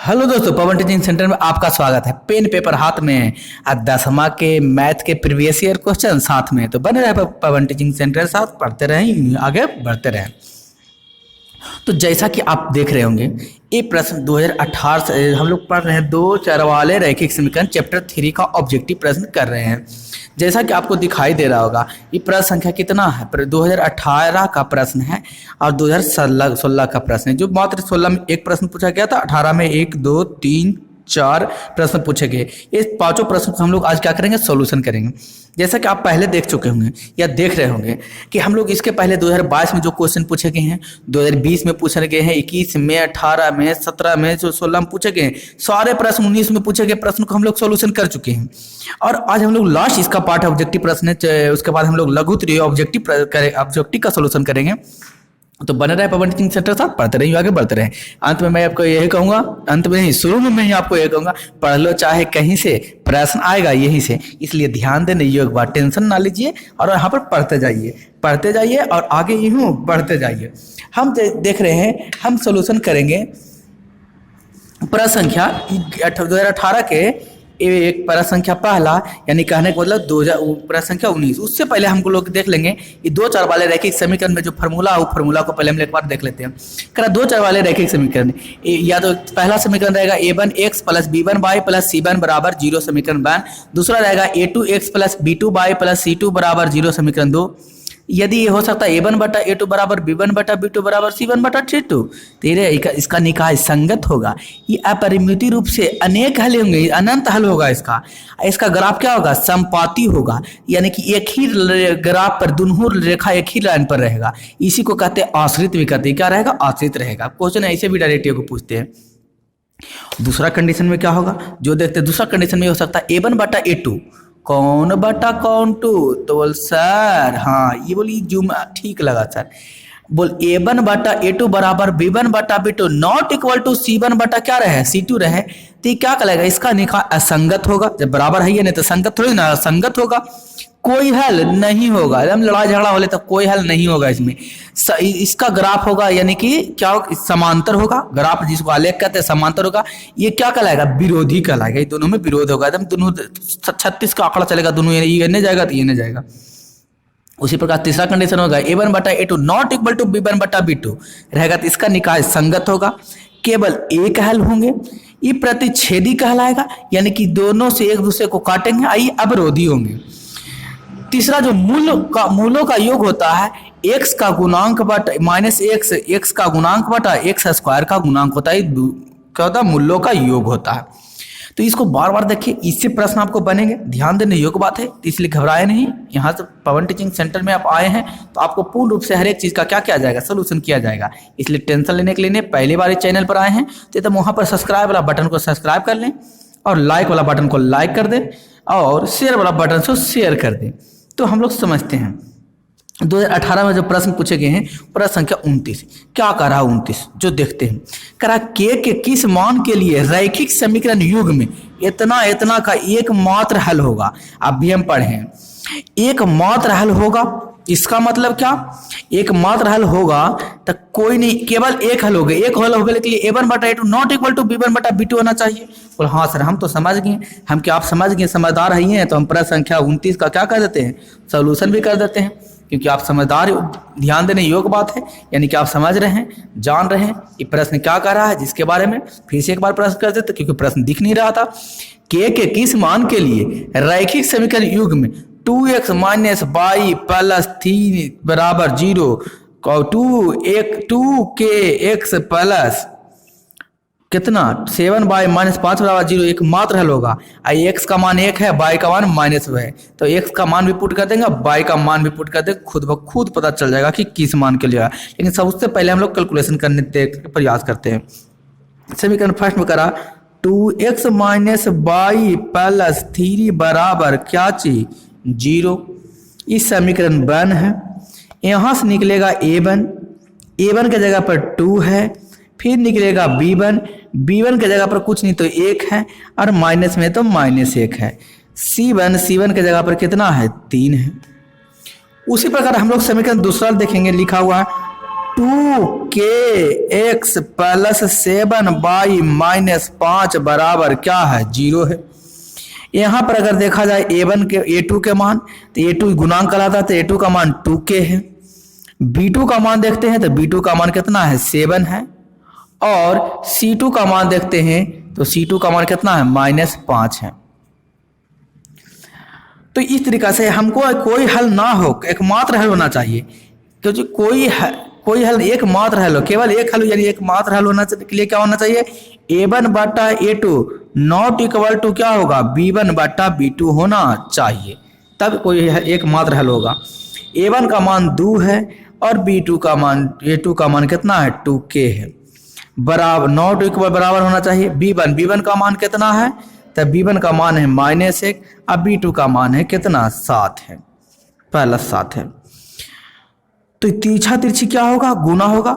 Hello दोस्तों, पवन teaching centre में आपका स्वागत है। पेन पेपर हाथ में है और 10वीं के मैथ के प्रीवियस ईयर क्वेश्चन साथ में, तो बने रहे पवन टीचिंग सेंटर साथ, पढ़ते रहें, आगे बढ़ते रहें। तो जैसा कि आप देख रहे होंगे, ये प्रश्न 2018 से हम लोग पढ़ रहे हैं। दो चर वाले रैखिक समीकरण चैप्टर 3 का ऑब्जेक्टिव प्रश्न कर रहे हैं। जैसा कि आपको दिखाई दे रहा होगा, ये प्रश्न संख्या कितना है? 2018 का प्रश्न है और 2016 का प्रश्न है। जो मात्र 16 में एक प्रश्न पूछा गया था, 18 में 1 2 3 4 प्रश्न पूछे गए। ये पांचों प्रश्न को हम लोग आज क्या करेंगे? सॉल्यूशन करेंगे। जैसा कि आप पहले देख चुके होंगे या देख रहे होंगे कि हम लोग इसके पहले 2022 में जो क्वेश्चन पूछे गए हैं, 2020 में पूछे गए हैं, 21 में, 18 में, 17 में, जो 16 में पूछे गए हैं, सारे प्रश्न 19 में पूछे गए प्रश्न को हम लोग सॉल्यूशन कर चुके हैं। और आज हम लोग लास्ट इसका पार्ट ऑब्जेक्टिव प्रश्न है, उसके बाद हम लोग लघु त्रि ऑब्जेक्टिव का सॉल्यूशन करेंगे। तो बने रहे पवन टीचिंग सेंटर साथ, पढ़ते रहिए, आगे बढ़ते रहे। अंत में मैं आपको यही कहूंगा, अंत में नहीं, शुरू में मैं ही आपको यही कहूंगा, पढ़ लो, चाहे कहीं से प्रश्न आएगा यहीं से, इसलिए ध्यान देने योग बात, टेंशन ना लीजिए और यहाँ पर पढ़ते जाइए और आगे यूं बढ़ते जाइए। हम देख रहे हैं, हम सोल्यूशन करेंगे प्रश्न संख्या 2018 के एक प्रश्न संख्या पहला, यानी कहने का मतलब प्रश्न संख्या 19। उससे पहले हमको लोग देख लेंगे ये दो चर वाले रैखिक समीकरण में जो फार्मूला है, वो फार्मूला को पहले हम एक बार देख लेते हैं। करा दो चर वाले रैखिक समीकरण, या तो पहला समीकरण रहेगा a1x plus b1y plus c1 बराबर 0 समीकरण 1। दूसरा रहेगा a2x plus b2y plus c2 बराबर 0 समीकरण 2। यदि ये हो सकता है a1 बटा a2 बराबर b1 बटा b2 बराबर c1 बटा c2, तेरे इसका निकाय संगत होगा। ये अपरिमित रूप से अनेक हल होंगे, अनंत हल होगा। इसका ग्राफ क्या होगा? समपाती होगा, यानी कि एक ही ग्राफ पर दोनों रेखा एक ही लाइन पर रहेगा। इसी को कहते हैं आश्रित भी कहते हैं। क्या रहेगा? आश्रित रहेगा। क्वेश्चन ऐसे भी डायरेक्ट को पूछते हैं। दूसरा कंडीशन में क्या होगा जो देखते हैं? दूसरा कंडीशन में हो सकता है a1 बटा a2 कौन बटा कौन टू, तो बोल सर, हाँ ये बोली जूम ठीक लगा सर, बोल a1 बटा a2 बराबर b1 बटा b2 not equal to c1 बटा क्या रहे? c2 रहे। तो ये क्या कहलाएगा? इसका निकाय असंगत होगा। जब बराबर है ये, नहीं तो संगत थोड़ी ना, असंगत होगा, कोई हल नहीं होगा। हम लड़ाई झगड़ा हो ले तो कोई हल नहीं होगा इसमें। इसका ग्राफ होगा, यानी कि क्या समांतर होगा। ग्राफ जिसको आलेख कहते हैं समांतर होगा। ये क्या कहलाएगा? विरोधी कहलाएगा। ये दोनों में विरोध होगा, एकदम दोनों 36 का आंकड़ा चलेगा, दोनों ये नहीं जाएगा तो ये नहीं जाएगा। उसी प्रकार तीसरा कंडीशन होगा a1 बटा a2 not equal to b1 बटा b2 रहेगा, तो इसका निकाय संगत होगा, केवल एक हल होंगे। ये प्रतिच्छेदी कहलाएगा, यानी कि दोनों से एक दूसरे को काटेंगे, आइए अवरोधी होंगे। तीसरा जो मूलों का योग होता है, x का गुणांक बटा माइनस x का गुणांक बटा x स्क्वायर का गुणांक होता है। क्या होता है? मूलों का योग होता है। तो इसको बार बार देखिए, इससे प्रश्न आपको बनेंगे। ध्यान देने योग्य बात है, तो इसलिए घबराए नहीं। यहाँ से पवन टीचिंग सेंटर में आप आए हैं तो आपको पूर्ण रूप से हर एक चीज़ का क्या किया जाएगा? सोल्यूशन किया जाएगा। इसलिए टेंशन लेने के लिए पहली बार इस चैनल पर आए हैं तो वहाँ पर सब्सक्राइब वाला बटन को सब्सक्राइब कर लें और लाइक वाला बटन को लाइक कर दें और शेयर वाला बटन से शेयर कर दें। तो हम लोग समझते हैं 2018 में जो प्रश्न पूछे गए हैं, प्रश्न संख्या 29 क्या कह रहा है? 29 जो देखते हैं, कह रहा के किस मान के लिए रैखिक समीकरण युग में इतना इतना का एकमात्र हल होगा। अभी हम पढ़े हैं एकमात्र हल होगा। इसका मतलब क्या? एकमात्र हल होगा तो कोई नहीं, केवल एक हल होगा। एक हल होगा लेकिन a1 बटा a2 not equal to b1 बटा b2 होना चाहिए। बोल हाँ सर, हम तो समझ गए। हम क्या आप समझ गए? समझदार ही हैं तो हम प्रश्न संख्या 29 का क्या कर देते हैं? सोल्यूशन भी कर देते हैं, क्योंकि आप समझदार। ध्यान देने योग्य बात है, यानी कि आप समझ रहे हैं, जान रहे हैं ये प्रश्न क्या कर रहा है, जिसके बारे में फिर से एक बार प्रश्न कर देते, क्योंकि प्रश्न दिख नहीं रहा था। के किस मान के लिए रैखिक समीकरण युग में 2x माइनस y प्लस 3 बराबर 0 2 के x प्लस कितना 7y माइनस 5 बराबर 0 एक मात्र हल होगा। x का मान 1 है, y का मान माइनस है, तो x का मान भी पुट कर देंगे, y का मान भी पुट कर देंगे, खुद ब खुद पता चल जाएगा कि किस मान के लिए है। लेकिन सबसे पहले हम लोग कैलकुलेशन करने का प्रयास करते हैं। समीकरण फर्स्ट में करा 2x माइनस y प्लस 3 बराबर क्या चीज 0। इस समीकरण 1 है। यहाँ से निकलेगा a1 के जगह पर 2 है, फिर निकलेगा b1 के जगह पर कुछ नहीं तो 1 है, और माइनस में तो -1 है। c1 के जगह पर कितना है? 3 है। उसी प्रकार हम लोग समीकरण दूसरा देखेंगे, लिखा हुआ है 2k x plus 7y minus 5 बराबर क्या है, 0 है। यहाँ पर अगर देखा जाए a1 के a2 के मान, तो a2 गुणांक कहलाता है, तो a2 का मान 2k है। b2 का मान देखते हैं तो b2 का मान कितना है, 7 है। और c2 का मान देखते हैं तो c2 का मान कितना है, -5 है। तो इस तरीक़ा से हमको कोई हल ना हो, एकमात्र हल होना चाहिए, क्योंकि कोई हल एकमात्र हल हो, केवल एक हल यानी एकमात्र हल होना के लिए क्या होना चाहिए, a1 बटा a2 नॉट इक्वल टू क्या होगा, b1 बटा b2 होना चाहिए, तब कोई एकमात्र हल होगा। a1 का मान 2 है और a2 का मान कितना है, 2k है। बराबर नॉट इक्वल बराबर होना चाहिए b1 का मान कितना है, तब b1 का मान है -1, अब b2 का मान है कितना, 7 है, प्लस 7 है। तो तिरछा तिरछी क्या होगा, गुना होगा।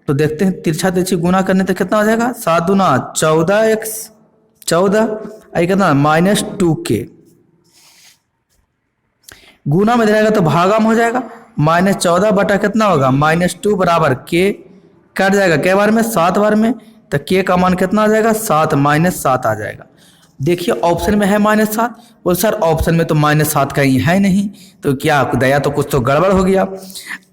तो देखते हैं तिरछा तिरछी गुना करने तो कितना हो जाएगा, 7 दूना 14x 14 आई कितना -2k। गुना में रहेगा तो भागा में हो जाएगा, -14 बटा कितना होगा, -2 बराबर k, कट जाएगा कै बार में, 7 बार में, तो k का मान कितना आ जाएगा, 7 -7 आ जाएगा। देखिए ऑप्शन में है -7, वो सर ऑप्शन में तो -7 कहीं है नहीं, तो क्या दया, तो कुछ तो गड़बड़ हो गया।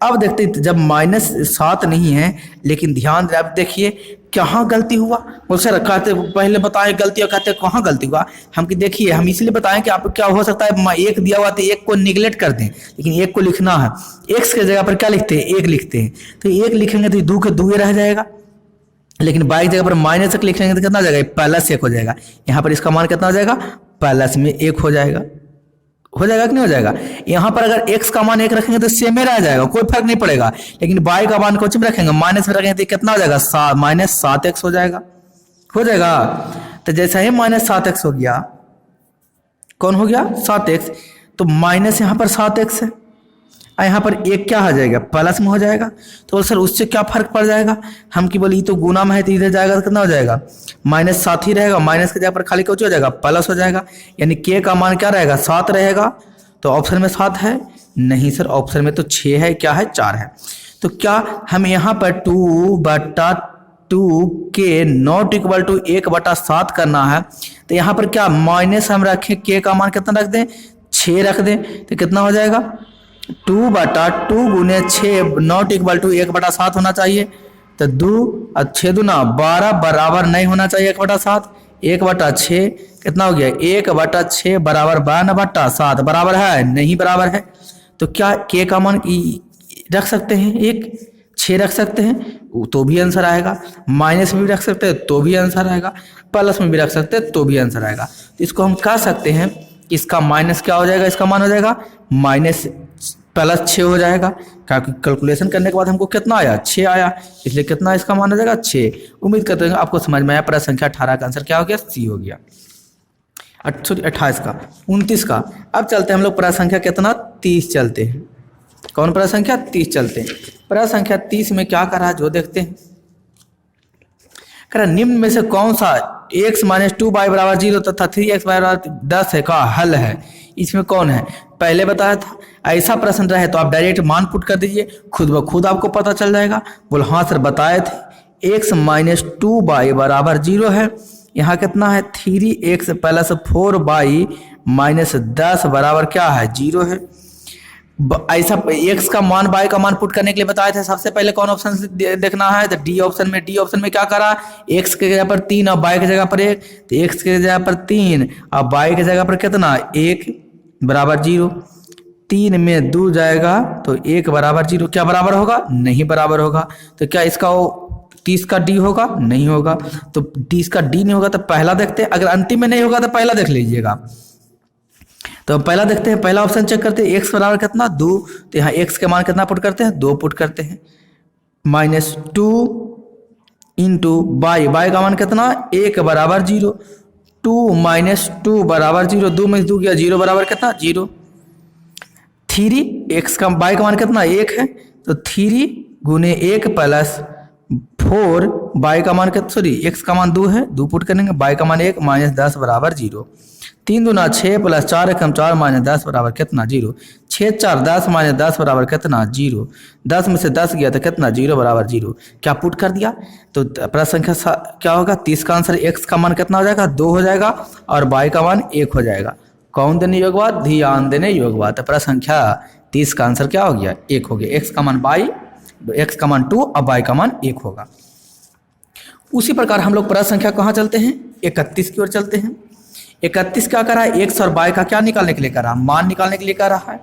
अब देखते जब -7 नहीं है, लेकिन ध्यान दे, अब देखिए कहाँ गलती हुआ। वो सर कहते पहले बताएं गलती, और कहते कहाँ गलती हुआ, हम कि देखिए हम इसलिए बताएं कि आप क्या हो सकता है एक दिया हुआ तो एक को निगलेक्ट कर दें, लेकिन एक को लिखना है, एक्स के जगह पर क्या लिखते हैं, एक लिखते हैं, तो एक लिखेंगे तो 2 के 2 रह जाएगा, लेकिन बाई जगह पर -1 लिख लेंगे तो कितना हो जाएगा, +1 हो जाएगा। यहाँ पर इसका मान कितना हो जाएगा, +1 हो जाएगा, कि नहीं हो जाएगा। यहाँ पर अगर x का मान 1 रखेंगे तो सेम में रह जाएगा, कोई फर्क नहीं पड़ेगा, लेकिन बाई का मान कुछ में रखेंगे, माइनस में रखेंगे तो कितना हो जाएगा, -7x हो जाएगा। तो जैसा ही -7x हो गया, कौन हो गया, 7x, तो माइनस यहाँ पर 7x है, और यहाँ पर एक क्या हो जाएगा, प्लस में हो जाएगा। तो सर उससे क्या फर्क पड़ जाएगा, हम की बोली तो गुना में है तो इधर जाएगा तो कितना हो जाएगा, -7 ही रहेगा, माइनस के जगह पर खाली कुछ हो जाएगा, प्लस हो जाएगा, यानी k का मान क्या रहेगा, 7 रहेगा। तो ऑप्शन में 7 है नहीं सर, ऑप्शन में तो 6 है, क्या है, 4 है। तो क्या हम यहाँ पर 2/2k नॉट इक्वल टू 1/7 करना है, तो यहाँ पर क्या माइनस हम रखें, k का मान कितना रख दें, 6 रख दें, तो कितना हो जाएगा, 2/2 गुने 6 नॉट इक्वल टू 1/7 होना चाहिए। तो 2 और 6 दूना 12 बराबर नहीं होना चाहिए 1/7, 1/6 कितना हो गया, 1/6 बराबर 12/7 बराबर है, नहीं बराबर है। तो क्या k का मान रख सकते हैं, 6 रख सकते हैं तो भी आंसर आएगा, माइनस में भी रख सकते हैं तो भी आंसर आएगा, प्लस में भी रख सकते हैं तो भी आंसर आएगा। तो इसको हम कह सकते हैं, इसका माइनस क्या हो जाएगा, इसका मान हो जाएगा -+6 हो जाएगा, क्योंकि कैलकुलेशन करने के बाद हमको कितना आया, 6 आया, इसलिए कितना इसका मान हो जाएगा, 6। उम्मीद करते हैं आपको समझ में आया। प्रश्न संख्या 18 का आंसर क्या हो गया, सी हो गया। 28 का, 29 का। अब चलते हैं हम लोग प्रश्न संख्या कितना, 30 चलते हैं। कौन प्रश्न संख्या, 30 चलते हैं। प्रश्न संख्या 30 में क्या करा, जो देखते हैं, करा निम्न में से कौन सा x - 2y बराबर 0 तथा 3x बराबर 10 है का हल है, इसमें कौन है। पहले बताया था, ऐसा प्रश्न रहे तो आप डायरेक्ट मान पुट कर दीजिए, खुद ब खुद आपको पता चल जाएगा। बोल हाँ सर बताए थे, x - 2y बराबर 0 है, यहाँ कितना है, 3x + 4y - 10 बराबर क्या है, 0 है। ऐसा x का मान y का मान पुट करने के लिए बताए थे। सबसे पहले कौन ऑप्शन देखना है, तो डी ऑप्शन में क्या करा, x के जगह पर 3 और y की जगह पर 1, तो x के जगह पर 3 और y की जगह पर कितना, 1 बराबर 0, 3 में 2 जाएगा तो 1 बराबर 0, क्या बराबर होगा, नहीं बराबर होगा। तो क्या इसका 30 का डी होगा, नहीं होगा। तो 30 का डी नहीं होगा तो पहला देखते हैं, अगर अंतिम में नहीं होगा तो पहला देख लीजिएगा। तो पहला देखते हैं, पहला ऑप्शन चेक करते हैं, x बराबर कितना, 2, तो यहाँ x के मान कितना पुट करते हैं, 2 पुट करते हैं, -2 इंटू y का मान कितना, 1 बराबर 0, 2 - 2 बराबर 0, 2 में 2 गया, 0 बराबर कितना, 0। 3 x का y का मान कितना, 1 है, तो 3 गुने 1 + 4 बाई का मान कितना, सॉरी एक्स का मान 2 है, 2 पुट करेंगे, बाई का मान 1 माइनस 10 बराबर 0। 3 दूना 6 प्लस 4 एकम 4 माइनस 10 बराबर कितना 0। 6 4 10 माइनस 10 बराबर कितना 0। 10 में से 10 गया तो कितना 0 बराबर 0। क्या पुट कर दिया तो प्रश्न संख्या क्या होगा, 30 का आंसर एक्स का मान कितना हो जाएगा 2 हो जाएगा और बाई का मान 1 हो जाएगा। कौन देने योग बात, ध्यान देने योग बात। प्रश्न संख्या 30 का आंसर क्या हो गया 1 हो गया। एक्स का मान बाई, एक्स का मान 2 और बाई का मान 1 होगा। उसी प्रकार हम लोग प्रश्न संख्या कहाँ चलते हैं 31 की ओर चलते हैं। 31 क्या कर रहा है, एक्स और बाई का क्या निकालने के लिए कर रहा है, मान निकालने के लिए कर रहा है।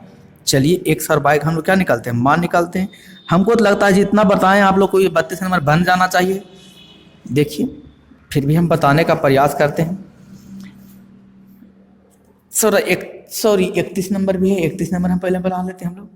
चलिए एक्स और बाई का हम लोग क्या निकालते हैं, मान निकालते हैं। हमको तो लगता है जितना बताएं आप लोग को ये 32 नंबर बन जाना चाहिए। देखिए फिर भी हम बताने का प्रयास करते हैं। सॉरी 31 नंबर भी है, 31 नंबर हम पहले बना लेते हैं। हम लोग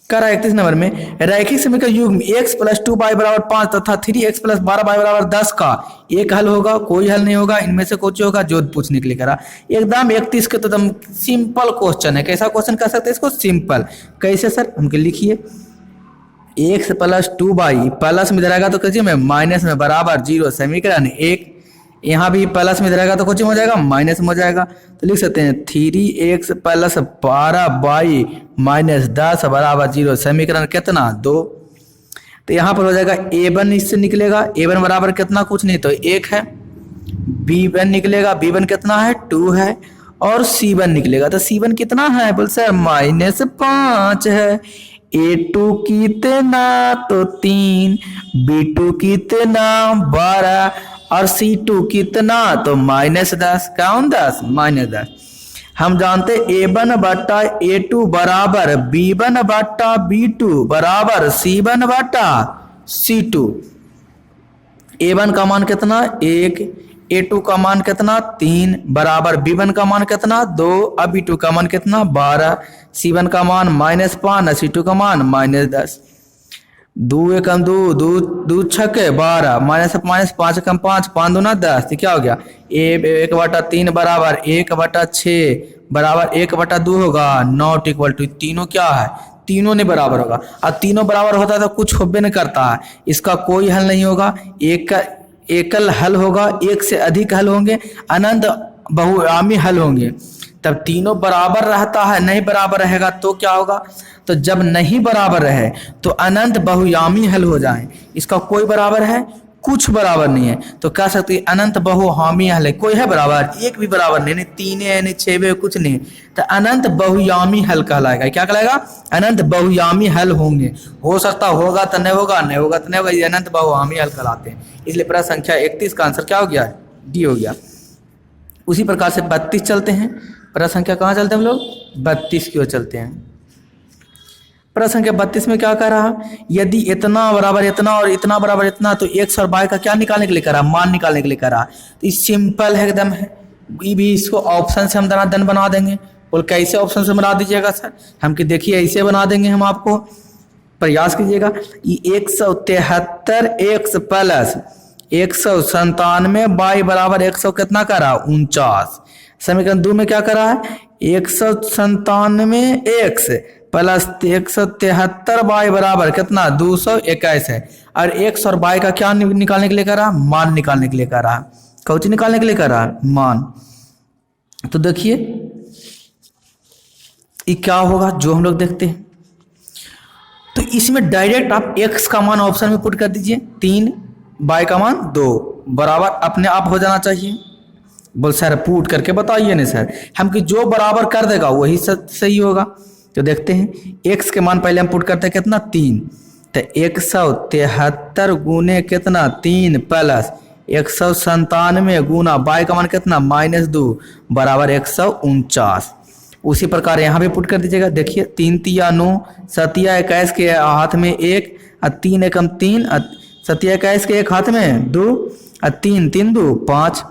करा 31 नंबर में रैखिक समीकरण युग्म x प्लस 2 बाई बराबर 5 तथा 3x प्लस 12 बाई बराबर 10 का एक हल होगा, कोई हल नहीं होगा, इनमें से कुछ होगा, जो पूछने के लिए करा। एकदम 31 के तो एकदम सिंपल क्वेश्चन है। कैसा क्वेश्चन कर सकते हैं इसको, सिंपल। कैसे सर, हमके लिखिए x प्लस 2 बाई प्लस में रहेगा तो कैसे में माइनस में बराबर 0 समीकरण 1। यहाँ भी प्लस में रहेगा तो कुछ हो जाएगा माइनस में हो जाएगा, तो लिख सकते हैं 3x प्लस 12 बाई माइनस 10 बराबर 0 समीकरण कितना 2। तो यहाँ पर हो जाएगा a1 इससे निकलेगा, a1 बराबर कितना कुछ नहीं तो 1 है, b1 निकलेगा, b1 कितना है 2 है, और c1 निकलेगा तो c1 कितना है बोल सर माइनस 5 है। a2 कितना तो 3, b2 कितना 12 और C2 कितना तो माइनस 10। कौन 10 माइनस 10। हम जानते A1 बट्टा A2 बराबर B1 बट्टा B2 बराबर C1 बट्टा C2। A1 का मान कितना 1, A2 का मान कितना 3 बराबर B1 का मान कितना 2 और B2 का मान कितना 12, C1 का मान माइनस 5 और C2 का मान माइनस 10। 2 एकम 2, 2 छक्के 12 माइनस 5 एकम 5, 5 दूना 10। तो क्या हो गया 1/3 बराबर 1/6 बराबर 1/2 होगा, नॉट इक्वल टू। तीनों क्या है, तीनों ने बराबर होगा। और तीनों बराबर होता है तो कुछ होबे नहीं करता है, इसका कोई हल नहीं होगा। एक का एकल हल होगा, एक से अधिक हल होंगे, अनंत बहुआयामी हल होंगे। तब तीनों बराबर रहता है, नहीं बराबर रहेगा तो क्या होगा, तो जब नहीं बराबर रहे तो अनंत बहुयामी हल हो जाए। इसका कोई बराबर है, कुछ बराबर नहीं है, तो कह सकते हैं अनंत बहुयामी हल है। कोई है बराबर, एक भी बराबर नहीं, 3 है नहीं 6 है कुछ नहीं, तो अनंत बहुयामी हल कहलाएगा। क्या कहलाएगा, अनंत बहुयामी हल होंगे। हो सकता होगा तो नहीं होगा, नहीं होगा तो नहीं होगा, ये अनंत बहुयामी हल कहलाते हैं। इसलिए प्रश्न संख्या 31 का आंसर क्या हो गया, डी हो गया। उसी प्रकार से 32 चलते हैं। प्रश्न संख्या कहाँ चलते हैं हम लोग, 32 की ओर चलते हैं। प्रश्न संख्या 32 में क्या कह रहा, यदि इतना बराबर इतना और इतना बराबर इतना, तो एक्स और बाई का क्या निकालने के लिए करा, मान निकालने के लिए करा। तो ये सिंपल है एकदम है, ये भी इसको ऑप्शन से हम दनादन बना देंगे। बोल कैसे ऑप्शन से बना दीजिएगा सर, हम कि देखिए ऐसे बना देंगे हम आपको, प्रयास कीजिएगा। ये 173 एक्स प्लस 197 बाई बराबर 100 कितना करा 49। समीकरण 2 में क्या करा है 197 एक्स प्लस 173 बाई बराबर कितना 221 है। और एक्स और बाई का क्या निकालने के लिए करा, मान निकालने के लिए करा। कौन निकालने के लिए करा, मान। तो देखिए ये क्या होगा जो हम लोग देखते हैं, तो इसमें डायरेक्ट आप एक्स का मान ऑप्शन में पुट कर दीजिए 3, बाई का मान 2 बराबर अपने आप हो जाना चाहिए। बोल सर पुट करके बताइए नहीं सर, हम कि जो बराबर कर देगा वही सही होगा। तो देखते हैं एक्स के मान पहले हम पुट करते हैं कितना 3, तो 173 गुने कितना 3 प्लस 197 गुना बाई का मान कितना -2 बराबर 149। उसी प्रकार यहाँ भी पुट कर दीजिएगा। देखिए 3 तिया 9, 7 21 के हाथ में 1 और 3 एकम 3, 7 21 के एक हाथ में 2 और 3 3 2 5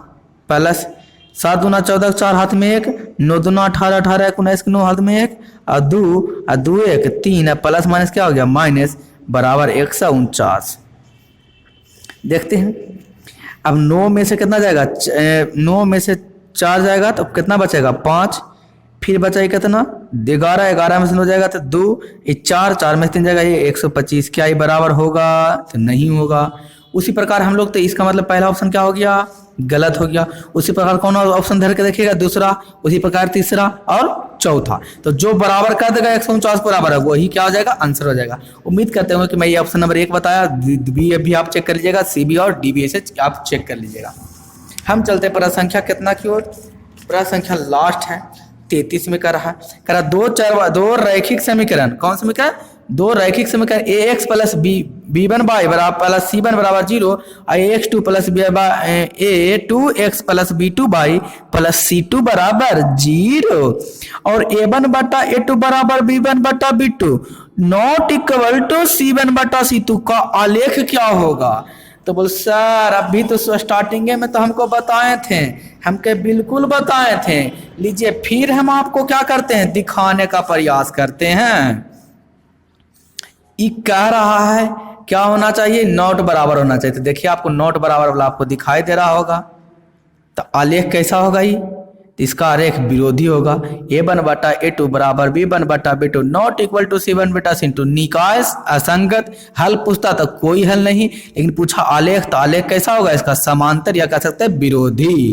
प्लस 7 दूना 14 4 हाथ में 1, 9 दूना 18 18 19 के 9 हाथ में 1 और 2 और 2 1 3 प्लस माइनस क्या हो गया माइनस बराबर 149। देखते हैं अब 9 में से कितना जाएगा, 9 में से 4 जाएगा तो कितना बचेगा 5, फिर बचा ये कितना 11, 11 में से हो जाएगा तो 2, ये 4, 4 में से 3 जाएगा, ये 125। क्या ये बराबर होगा? तो नहीं होगा। उसी प्रकार हम लोग, तो इसका मतलब पहला ऑप्शन क्या हो गया? गलत हो गया। उसी प्रकार कौन ऑप्शन धर के देखिएगा? दूसरा। उसी प्रकार तीसरा और चौथा। तो जो बराबर कर देगा 149 बराबर है वही क्या हो जाएगा? आंसर हो जाएगा। उम्मीद करते हैं कि मैं ये ऑप्शन नंबर 1 बताया, बी भी आप चेक कर लीजिएगा, सी भी और डी भी ऐसे आप चेक कर लीजिएगा। हम चलते हैं प्रश्न संख्या कितना की ओर? प्रश्न संख्या लास्ट है 33 में करा दो रैखिक समीकरण। कौन समीकरण? 2 रैखिक समीकरण A X plus B one Y बराबर प्लस सी वन बराबर 0 और A X two plus A two X plus B two Y plus C two बराबर 0 और ए वन बटा ए टू बराबर बी वन बटा B two not equal to C one बटा C to का आलेख क्या होगा? तो बोल सर अभी तो स्टार्टिंग में तो हमको बताए थे, हमके बिल्कुल बताए थे। लीजिए फिर हम आपको क्या करते हैं? दिखाने का प्रयास करते हैं। ये कह रहा है क्या होना चाहिए? नॉट बराबर होना चाहिए। तो देखिए आपको नॉट बराबर वाला आपको दिखाई दे रहा होगा। तो आलेख कैसा होगा? ये तो इसका आलेख विरोधी होगा। ए वन बटा ए टू बराबर बी वन बटा B two not equal to C one बटा सी टू। निकाय असंगत। हल पूछता तो कोई हल नहीं, लेकिन पूछा आलेख, तो आलेख कैसा होगा? इसका समांतर या कह सकते हैं विरोधी।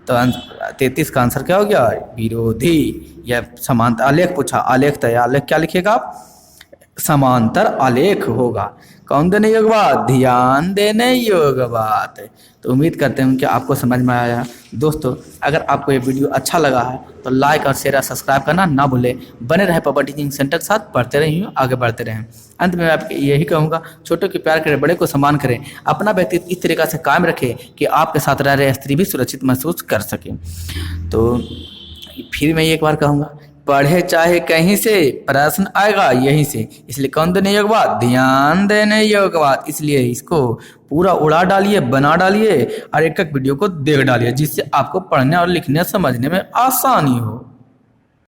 तो 33 का आंसर क्या हो गया? विरोधी या समांतर। आलेख पूछा, आलेख तो आलेख क्या लिखेगा आप? समांतर आलेख होगा। कौन देने योग्य बात? ध्यान देने योग्य बात। तो उम्मीद करते हैं कि आपको समझ में आया। दोस्तों अगर आपको ये वीडियो अच्छा लगा है तो लाइक और शेयर और सब्सक्राइब करना ना भूलें। बने रहे पब्लिक टीचिंग सेंटर के साथ, पढ़ते रहिए, आगे बढ़ते रहें। अंत में मैं यही कहूँगा, छोटों की प्यार करें, बड़े को सम्मान करें, अपना व्यक्तित्व इस तरीक़ा से कायम रखें कि आपके साथ रह रहे स्त्री भी सुरक्षित महसूस कर सकें। तो फिर मैं एक बार कहूँगा, पढ़े चाहे कहीं से, प्रश्न आएगा यहीं से। इसलिए कौन देने योग्य बात? ध्यान देने योग्य बात। इसलिए इसको पूरा उड़ा डालिए, बना डालिए और एक एक वीडियो को देख डालिए, जिससे आपको पढ़ने और लिखने समझने में आसानी हो।